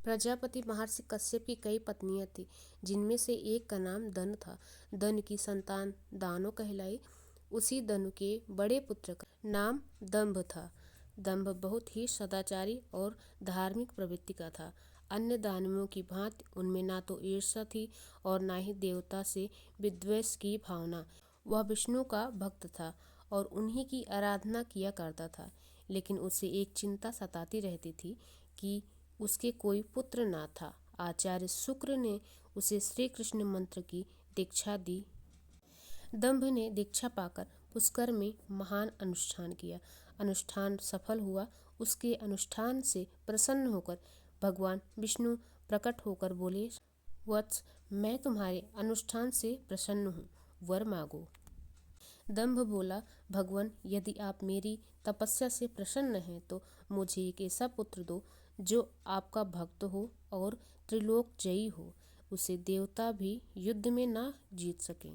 प्रजापति महर्षि कश्यप की कई पत्नियां थी, जिनमें से एक का नाम दनु था। दनु की संतान दानो कहलाई। उसी दनु के बड़े पुत्र का नाम दंभ था। दंभ बहुत ही सदाचारी और धार्मिक प्रवृत्ति का था। अन्य दानवों की भांति उनमें ना तो ईर्ष्या थी और ना ही देवता से विद्वेष की भावना। वह विष्णु का भक्त था और उन्हीं की आराधना किया करता था। लेकिन उसे एक चिंता सताती रहती थी कि उसके कोई पुत्र ना था। आचार्य शुक्र ने उसे श्री कृष्ण मंत्र की दीक्षा दी। दंभ ने दीक्षा पाकर पुष्कर में महान अनुष्ठान किया। अनुष्ठान सफल हुआ। उसके अनुष्ठान से प्रसन्न होकर भगवान विष्णु प्रकट होकर बोले, वत्स, मैं तुम्हारे अनुष्ठान से प्रसन्न हूँ, वर मांगो। दंभ बोला, भगवान, यदि आप मेरी तपस्या से प्रसन्न हैं तो मुझे एक ऐसा पुत्र दो जो आपका भक्त हो और त्रिलोक जयी हो, उसे देवता भी युद्ध में ना जीत सके।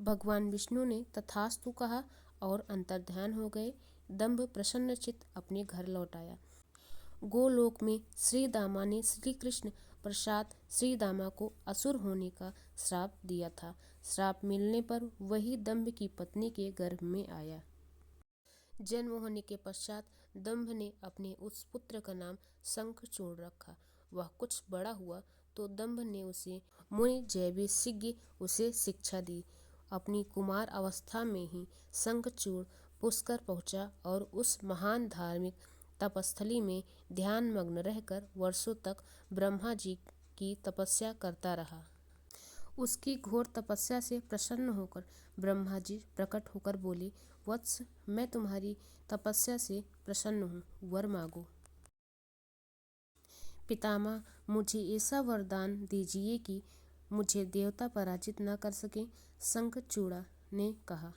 भगवान विष्णु ने तथास्तु कहा और अंतर्ध्यान हो गए। दंभ प्रसन्नचित्त अपने घर लौट आया। गोलोक में श्री दामा ने श्री कृष्ण प्रसाद श्री दामा को असुर होने का श्राप दिया था। श्राप मिलने पर वही दंभ की पत्नी के गर्भ में आया। जन्म होने के पश्चात दंभ ने अपने उस पुत्र का नाम शंखचूड़ रखा। वह कुछ बड़ा हुआ तो दंभ ने उसे मुनि जैवशिज्ञ उसे शिक्षा दी। अपनी कुमार अवस्था में ही शंखचूड़ पुष्कर पहुंचा और उस महान धार्मिक तपस्थली में ध्यान मग्न रहकर वर्षों तक ब्रह्मा जी की तपस्या करता रहा। उसकी घोर तपस्या से प्रसन्न होकर ब्रह्मा जी प्रकट होकर बोले, वत्स, मैं तुम्हारी तपस्या से प्रसन्न हूँ, वर मांगो। पितामह, मुझे ऐसा वरदान दीजिए कि मुझे देवता पराजित न कर सके। शंखचूड़ा ने कहा।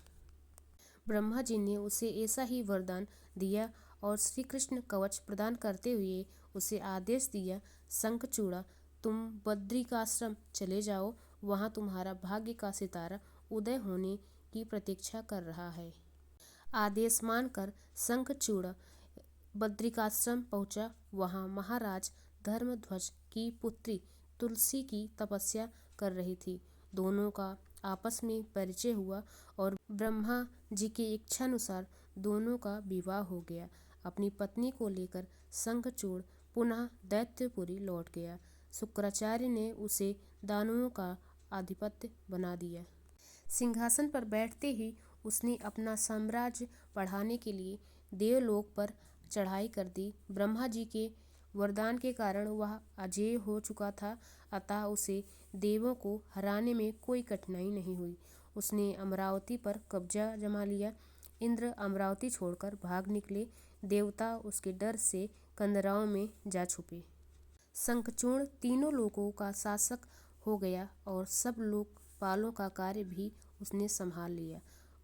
ब्रह्मा जी ने उसे ऐसा ही वरदान दिया और श्री कृष्ण कवच प्रदान करते हुए उसे आदेश दिया, शंखचूड़ा, तुम बद्रिकाश्रम चले जाओ, वहाँ तुम्हारा भाग्य का सितारा उदय होने की प्रतीक्षा कर रहा है। आदेश मानकर शंखचूड़ा बद्रिकाश्रम पहुंचा। वहाँ महाराज धर्मध्वज की पुत्री तुलसी की तपस्या कर रही थी। दोनों का आपस में परिचय हुआ और ब्रह्मा जी की इच्छानुसार दोनों का विवाह हो गया। अपनी पत्नी को लेकर शंखचूड़ पुनः दैत्यपुरी लौट गया। शुक्राचार्य ने उसे दानवों का आधिपत्य बना दिया। सिंहासन पर बैठते ही उसने अपना साम्राज्य बढ़ाने के लिए देवलोक पर चढ़ाई कर दी। ब्रह्मा जी के वरदान के कारण वह अजेय हो चुका था, अतः उसे देवों को हराने में कोई कठिनाई नहीं हुई। उसने अमरावती पर कब्जा जमा लिया। इंद्र अमरावती छोड़कर भाग निकले। देवता उसके डर से कंदराओं में जा छुपे। शंखचूड़ तीनों लोकों का शासक हो गया और सब लोकपालों का कार्य भी उसने संभाल लिया।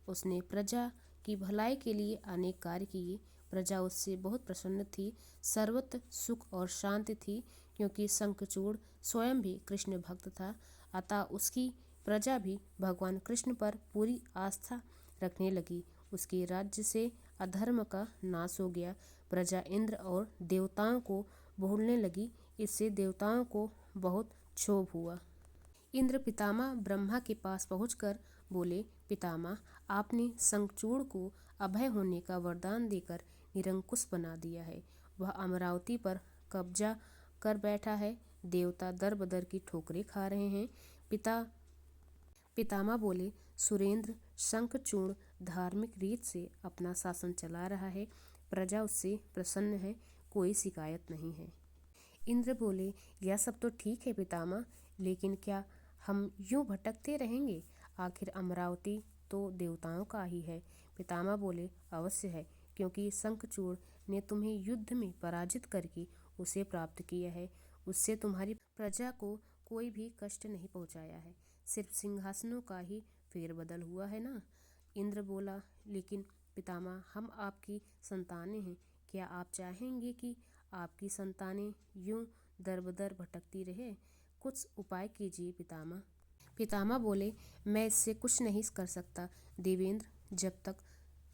उसने प्रजा की भलाई के लिए अनेक कार्य किए। प्रजा उससे बहुत प्रसन्न थी। सर्वत्र सुख और शांति थी, क्योंकि शंखचूड़ स्वयं भी कृष्ण भक्त था। अतः उसकी प्रजा भी भगवान कृष्ण पर पूरी आस्था रखने लगी। उसके राज्य से अधर्म का नाश हो गया। प्रजा इंद्र और देवताओं को भूलने लगी। इससे देवताओं को बहुत क्षोभ हुआ। इंद्र पितामह ब्रह्मा के पास पहुंचकर बोले, पितामह, आपने शंखचूड़ को अभय होने का वरदान देकर निरंकुश बना दिया है। वह अमरावती पर कब्जा कर बैठा है। देवता दर बदर की ठोकरें खा रहे हैं। पितामह बोले, सुरेंद्र, शंखचूड़ धार्मिक रीत से अपना शासन चला रहा है। प्रजा उससे प्रसन्न है, कोई शिकायत नहीं है। इंद्र बोले, यह सब तो ठीक है पितामह, लेकिन क्या हम यूं भटकते रहेंगे? आखिर अमरावती तो देवताओं का ही है। पितामह बोले, अवश्य है, क्योंकि शंखचूड़ ने तुम्हें युद्ध में पराजित करके उसे प्राप्त किया है। उससे तुम्हारी प्रजा को कोई भी कष्ट नहीं पहुंचाया है। सिर्फ सिंहासनों का ही फेरबदल हुआ है ना। इंद्र बोला, लेकिन पितामह, हम आपकी संतानें हैं। क्या आप चाहेंगे कि आपकी संतानें यूं दरबदर भटकती रहे? कुछ उपाय कीजिए पितामह। पितामह बोले, मैं इससे कुछ नहीं कर सकता देवेंद्र। जब तक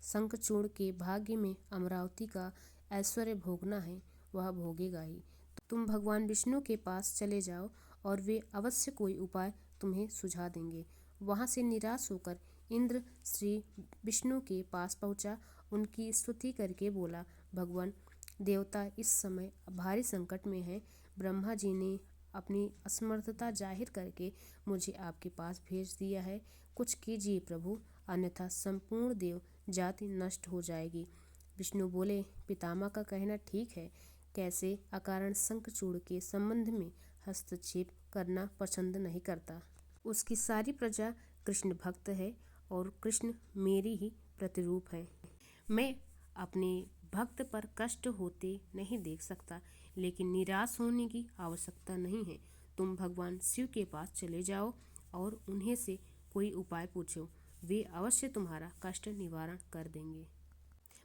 शंखचूड़ के भाग्य में अमरावती का ऐश्वर्य भोगना है, वह भोगेगा ही। तुम भगवान विष्णु के पास चले जाओ और वे अवश्य कोई उपाय तुम्हें सुझा देंगे। वहां से निराश होकर इंद्र श्री विष्णु के पास पहुंचा। उनकी स्तुति करके बोला, भगवान देवता इस समय भारी संकट में हैं। ब्रह्मा जी ने अपनी असमर्थता जाहिर करके मुझे आपके पास भेज दिया है। कुछ कीजिए प्रभु, अन्यथा संपूर्ण देव जाति नष्ट हो जाएगी। विष्णु बोले, पितामह का कहना ठीक है। कैसे अकारण शंखचूड़ के संबंध में हस्तक्षेप करना पसंद नहीं करता। उसकी सारी प्रजा कृष्ण भक्त है और कृष्ण मेरी ही प्रतिरूप है। मैं अपने भक्त पर कष्ट होते नहीं देख सकता, लेकिन निराश होने की आवश्यकता नहीं है। तुम भगवान शिव के पास चले जाओ और उन्हें से कोई उपाय पूछो, वे अवश्य तुम्हारा कष्ट निवारण कर देंगे।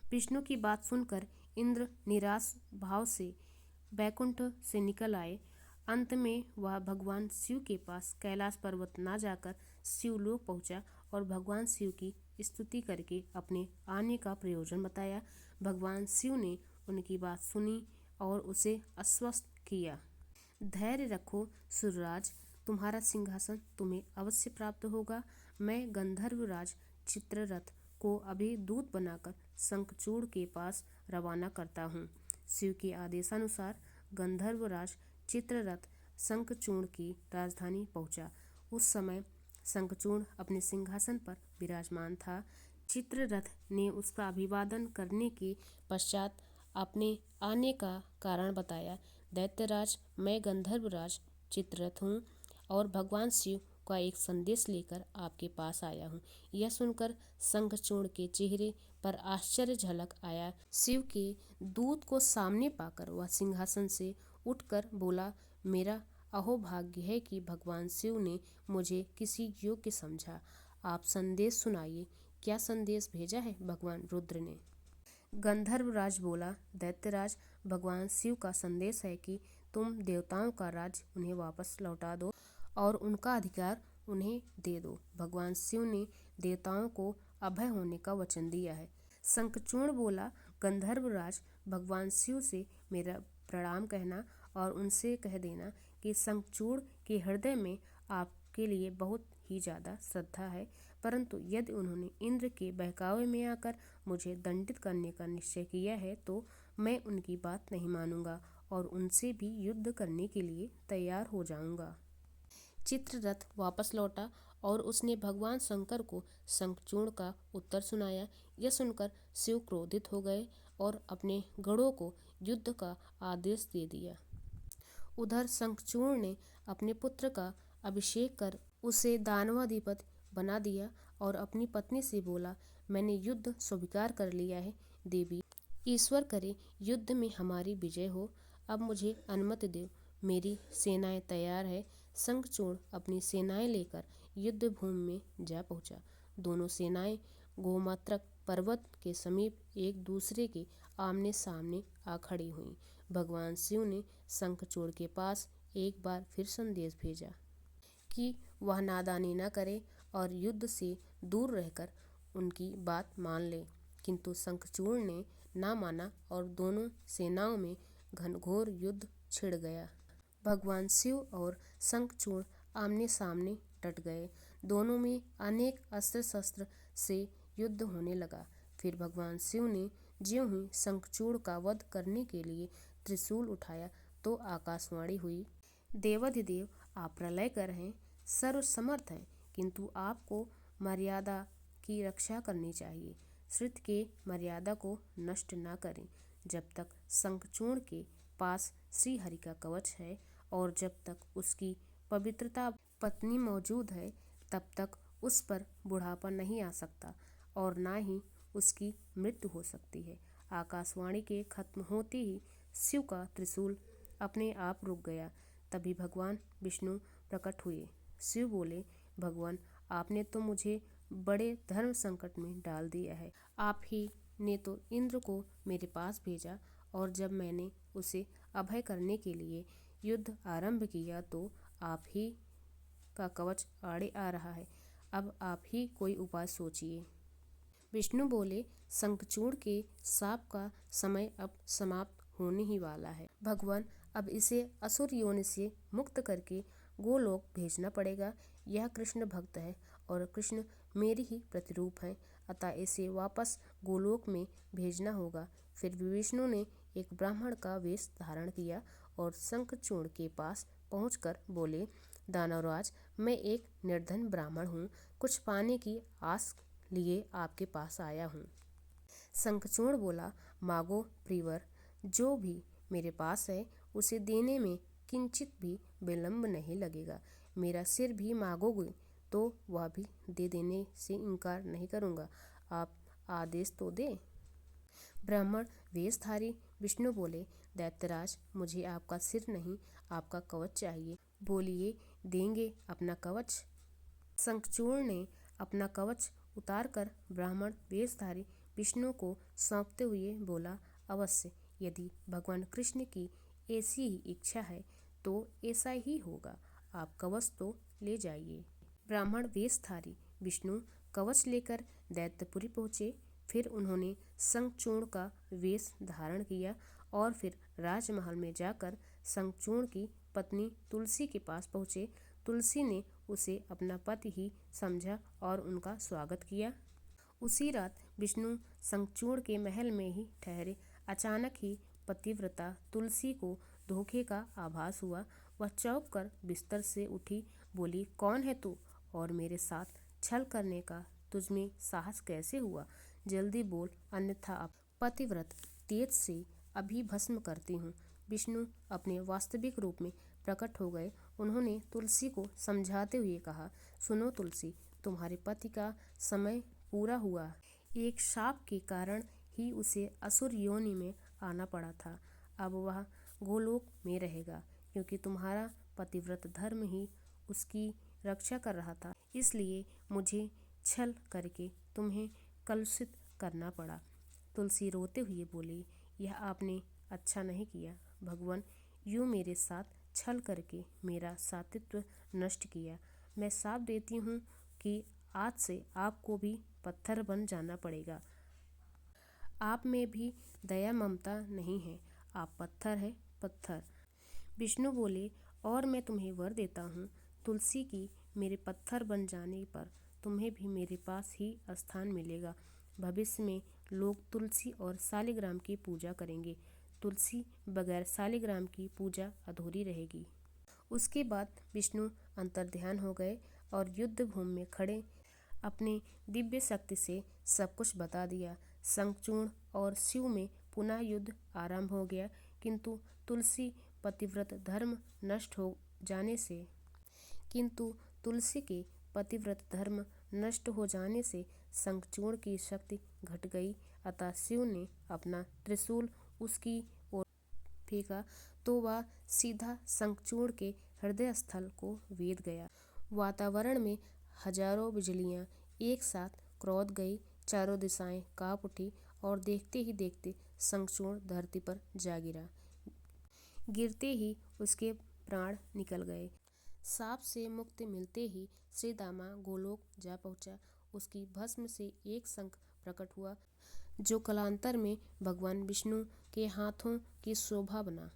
विष्णु की बात सुनकर इंद्र निराश भाव से बैकुंठ से निकल आए। अंत में वह भगवान शिव के पास कैलाश पर्वत ना जाकर शिवलोक पहुंचा और भगवान शिव की स्तुति करके अपने आने का प्रयोजन बताया। भगवान शिव ने उनकी बात सुनी और उसे आश्वस्त किया। धैर्य रखो सुरराज, तुम्हारा सिंहासन तुम्हें अवश्य प्राप्त होगा। मैं गंधर्वराज चित्ररथ को अभी दूत बनाकर शंखचूड़ के पास रवाना करता हूँ। शिव के आदेशानुसार गंधर्वराज चित्ररथ शंखचूड़ की राजधानी पहुंचा। उस समय शंखचूड़ अपने सिंहासन पर विराजमान था। चित्ररथ ने उसका अभिवादन करने के पश्चात अपने आने का कारण बताया। दैत्यराज, मैं गंधर्वराज चित्ररथ हूँ और भगवान शिव का एक संदेश लेकर आपके पास आया हूँ। यह सुनकर शंखचूड़ के चेहरे पर आश्चर्य झलक आया। शिव के दूत को सामने पाकर वह सिंहासन से उठकर बोला, मेरा अहोभाग्य है कि भगवान शिव ने मुझे किसी योग्य समझा। आप संदेश सुनाइए, क्या संदेश भेजा है भगवान रुद्र ने? गंधर्वराज बोला, दैत्यराज, भगवान शिव का संदेश है कि तुम देवताओं का राज उन्हें वापस लौटा दो और उनका अधिकार उन्हें दे दो। भगवान शिव ने देवताओं को अभय होने का वचन दिया है। शंखचूड़ बोला, गंधर्वराज, भगवान शिव से मेरा प्रणाम कहना और उनसे कह देना कि शंखचूड़ के हृदय में आपके लिए बहुत ही ज़्यादा श्रद्धा है, परंतु यदि उन्होंने इंद्र के बहकावे में आकर मुझे दंडित करने का निश्चय किया है तो मैं उनकी बात नहीं मानूंगा और उनसे भी युद्ध करने के लिए तैयार हो जाऊंगा। चित्ररथ वापस लौटा और उसने भगवान शंकर को शंखचूड़ का उत्तर सुनाया। यह सुनकर शिव क्रोधित हो गए और अपने गणों को युद्ध का आदेश दे दिया। उधर शंखचूड़ ने अपने पुत्र का अभिषेक कर उसे दानवाधिपति बना दिया और अपनी पत्नी से बोला, मैंने युद्ध स्वीकार कर लिया है। देवी, ईश्वर करे युद्ध में हमारी विजय हो। अब मुझे अनुमति दो, मेरी सेनाएं तैयार है। शंखचूड़ अपनी सेनाएं लेकर युद्ध भूमि में जा पहुंचा। दोनों सेनाएं गोमात्रक पर्वत के समीप एक दूसरे के आमने सामने आ खड़ी हुईं। भगवान शिव ने शंखचूड़ के पास एक बार फिर संदेश भेजा कि वह नादानी न करे और युद्ध से दूर रहकर उनकी बात मान ले, किंतु शंखचूड़ ने ना माना और दोनों सेनाओं में घनघोर युद्ध छिड़ गया। भगवान शिव और शंखचूड़ आमने सामने डट गए। दोनों में अनेक अस्त्र शस्त्र से युद्ध होने लगा। फिर भगवान शिव ने ज्यों ही शंखचूड़ का वध करने के लिए त्रिशूल उठाया तो आकाशवाणी हुई, देवाधिदेव आप प्रलयकर हैं, सर्वसमर्थ हैं, किंतु आपको मर्यादा की रक्षा करनी चाहिए। श्रुति के मर्यादा को नष्ट न करें। जब तक शंखचूड़ के पास श्री हरि का कवच है और जब तक उसकी पवित्रता पत्नी मौजूद है, तब तक उस पर बुढ़ापा नहीं आ सकता और ना ही उसकी मृत्यु हो सकती है। आकाशवाणी के खत्म होते ही शिव का त्रिशूल अपने आप रुक गया। तभी भगवान विष्णु प्रकट हुए। शिव बोले, भगवान, आपने तो मुझे बड़े धर्म संकट में डाल दिया है। आप ही ने तो इंद्र को मेरे पास भेजा और जब मैंने उसे अभय करने के लिए युद्ध आरंभ किया तो आप ही का कवच आड़े आ रहा है। अब आप ही कोई उपाय सोचिए। विष्णु बोले, शंखचूड़ के शाप का समय अब समाप्त होने ही वाला है। भगवान अब इसे असुर योनि से मुक्त करके गोलोक भेजना पड़ेगा। यह कृष्ण भक्त है और कृष्ण मेरी ही प्रतिरूप हैं, अतः इसे वापस गोलोक में भेजना होगा। फिर विष्णु ने एक ब्राह्मण का वेश धारण किया और शंखचूड़ के पास पहुंचकर बोले, दानवराज, मैं एक निर्धन ब्राह्मण हूँ, कुछ पाने की आस लिए आपके पास आया हूँ। शंखचूड़ बोला, मांगो प्रियवर, जो भी मेरे पास है उसे देने में किंचित भी विलंब नहीं लगेगा। मेरा सिर भी मांगोगे तो वह भी दे देने से इनकार नहीं करूँगा। आप आदेश तो दे। ब्राह्मण वेशधारी विष्णु बोले, दैत्यराज, मुझे आपका सिर नहीं, आपका कवच चाहिए। बोलिए, देंगे अपना कवच। शंखचूड़ ने अपना कवच उतारकर ब्राह्मण वेशधारी विष्णु को सौंपते हुए बोला, अवश्य, यदि भगवान कृष्ण की ऐसी ही इच्छा है तो ऐसा ही होगा। आप कवच तो ले जाइए। ब्राह्मण वेशधारी विष्णु कवच लेकर दैत्यपुरी पहुँचे। फिर उन्होंने शंखचूड़ का वेश धारण किया और फिर राजमहल में जाकर शंखचूड़ की पत्नी तुलसी के पास पहुँचे। तुलसी ने उसे अपना पति ही समझा और उनका स्वागत किया। उसी रात विष्णु शंखचूड़ के महल में ही ठहरे। अचानक ही पतिव्रता तुलसी को धोखे का आभास हुआ। वह चौंक कर बिस्तर से उठी, बोली, कौन है तू और मेरे साथ छल करने का तुझमें साहस कैसे हुआ? जल्दी बोल, अन्यथा पतिव्रत तेज से अभी भस्म करती हूँ। विष्णु अपने वास्तविक रूप में प्रकट हो गए। उन्होंने तुलसी को समझाते हुए कहा, सुनो तुलसी, तुम्हारे पति का समय पूरा हुआ। एक शाप के कारण ही उसे असुर योनि में आना पड़ा था। अब वह गोलोक में रहेगा, क्योंकि तुम्हारा पतिव्रत धर्म ही उसकी रक्षा कर रहा था। इसलिए मुझे छल करके तुम्हें कलुषित करना पड़ा। तुलसी रोते हुए बोली, यह आपने अच्छा नहीं किया भगवान, यूँ मेरे साथ छल करके मेरा सात्वित्व नष्ट किया। मैं शाप देती हूँ कि आज से आपको भी पत्थर बन जाना पड़ेगा। आप में भी दया ममता नहीं है, आप पत्थर है, पत्थर। विष्णु बोले, और मैं तुम्हें वर देता हूँ, तुलसी की मेरे पत्थर बन जाने पर तुम्हें भी मेरे पास ही स्थान मिलेगा। भविष्य में लोग तुलसी और शालिग्राम की पूजा करेंगे। तुलसी बगैर शालिग्राम की पूजा अधूरी रहेगी। उसके बाद विष्णु अंतर्ध्यान हो गए और युद्ध भूमि में खड़े अपने दिव्य शक्ति से सब कुछ बता दिया। शंखचूड़ और शिव में पुनः युद्ध आरंभ हो गया, किंतु तुलसी पतिव्रत धर्म नष्ट हो जाने से शंखचूड़ की शक्ति घट गई। अतः शिव ने अपना त्रिशूल उसकी ओर फेंका तो वह सीधा शंखचूड़ के हृदय स्थल को वेध गया। वातावरण में हजारों बिजलियां एक साथ क्रोध गई, चारों दिशाएं कांप उठी और देखते ही देखते शंखचूड़ धरती पर जा गिरा। गिरते ही उसके प्राण निकल गए। शाप से मुक्ति मिलते ही श्री दामा गोलोक जा पहुंचा। उसकी भस्म से एक शंख प्रकट हुआ, जो कालांतर में भगवान विष्णु के हाथों की शोभा बना।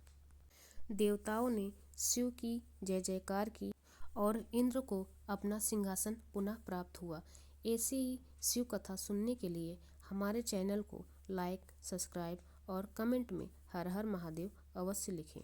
देवताओं ने शिव की जय जयकार की और इंद्र को अपना सिंहासन पुनः प्राप्त हुआ। ऐसी ही शिव कथा सुनने के लिए हमारे चैनल को लाइक, सब्सक्राइब और कमेंट में हर हर महादेव अवश्य लिखें।